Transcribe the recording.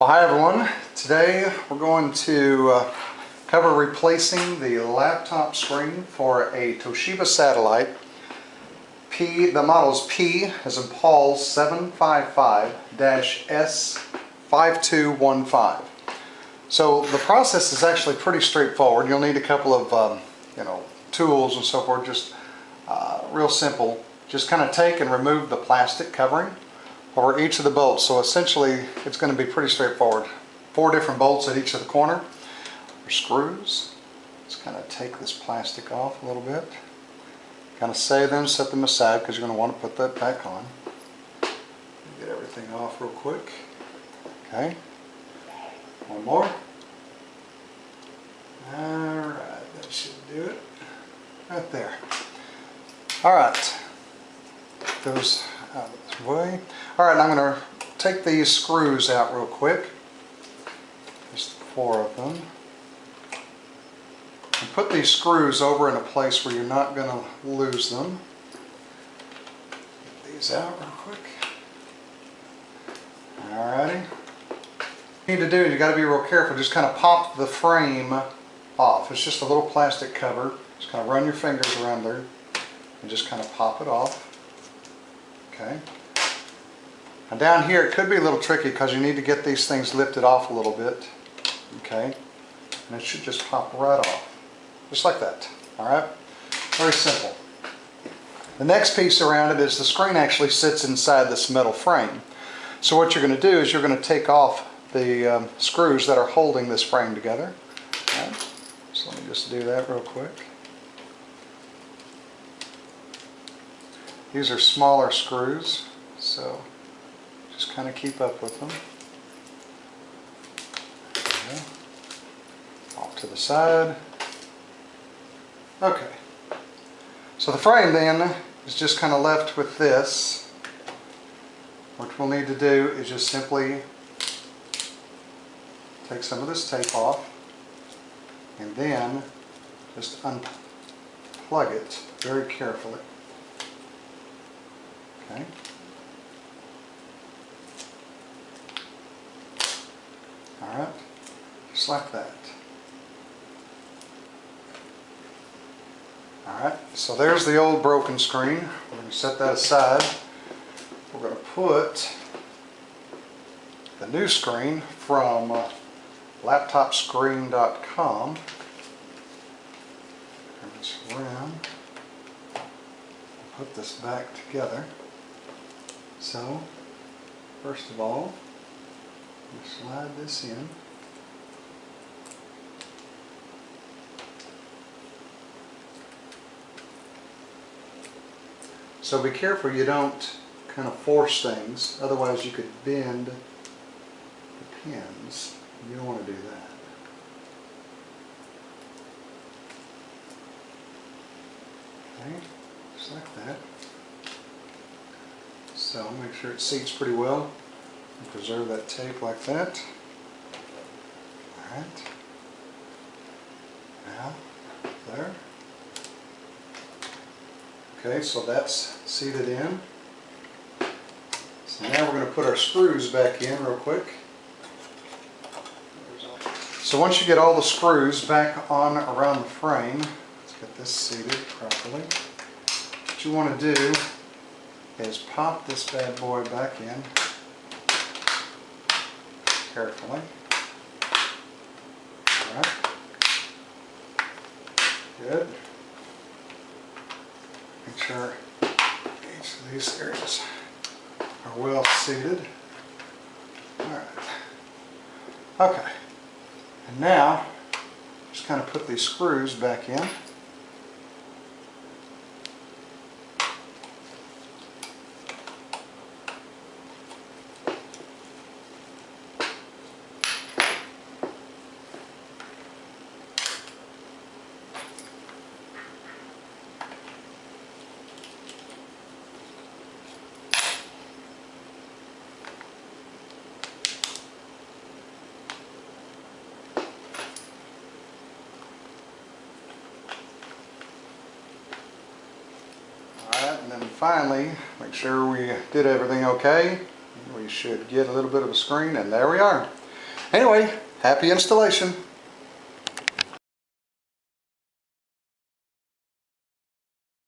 Well, hi everyone. Today we're going to cover replacing the laptop screen for a Toshiba Satallite the model is P as in Paul 755-S5215. So the process is actually pretty straightforward. You'll need a couple of tools and so forth, just real simple. Just kind of take and remove the plastic covering over each of the bolts. So essentially it's going to be pretty straightforward. 4 different bolts at each of the corner or screws. Just kind of take this plastic off a little bit. Kind of save them, set them aside because you're going to want to put that back on. Get everything off real quick. Okay. One more. Alright, that should do it. Right there. Alright. Those out of this way. Alright, I'm going to take these screws out real quick. Just 4 of them. And put these screws over in a place where you're not going to lose them. Get these out real quick. Alrighty. What you need to do is you got to be real careful. Just kind of pop the frame off. It's just a little plastic cover. Just kind of run your fingers around there and just kind of pop it off. Okay. Now down here it could be a little tricky because you need to get these things lifted off a little bit. Okay. And it should just pop right off. Just like that. Alright? Very simple. The next piece around it is the screen actually sits inside this metal frame. So what you're going to do is you're going to take off the screws that are holding this frame together. Right. So let me just do that real quick. These are smaller screws, so just kind of keep up with them. Okay. Off to the side. Okay. So the frame then is just kind of left with this. What we'll need to do is just simply take some of this tape off and then just unplug it very carefully. Okay. Alright, just like that. Alright, so there's the old broken screen. We're going to set that aside. We're going to put the new screen from laptopscreen.com. Turn this around. Put this back together. So, first of all, you slide this in. So be careful you don't kind of force things, otherwise you could bend the pins. You don't want to do that. Okay, just like that. So make sure it seats pretty well and preserve that tape like that. Alright. Now, there. Okay, so that's seated in. So now we're going to put our screws back in real quick. So once you get all the screws back on around the frame, let's get this seated properly. What you want to do is pop this bad boy back in carefully. Alright. Good. Make sure each of these areas are well seated. Alright. Okay. And now, just kind of put these screws back in. And then finally, make sure we did everything okay. We should get a little bit of a screen, and there we are. Anyway, happy installation.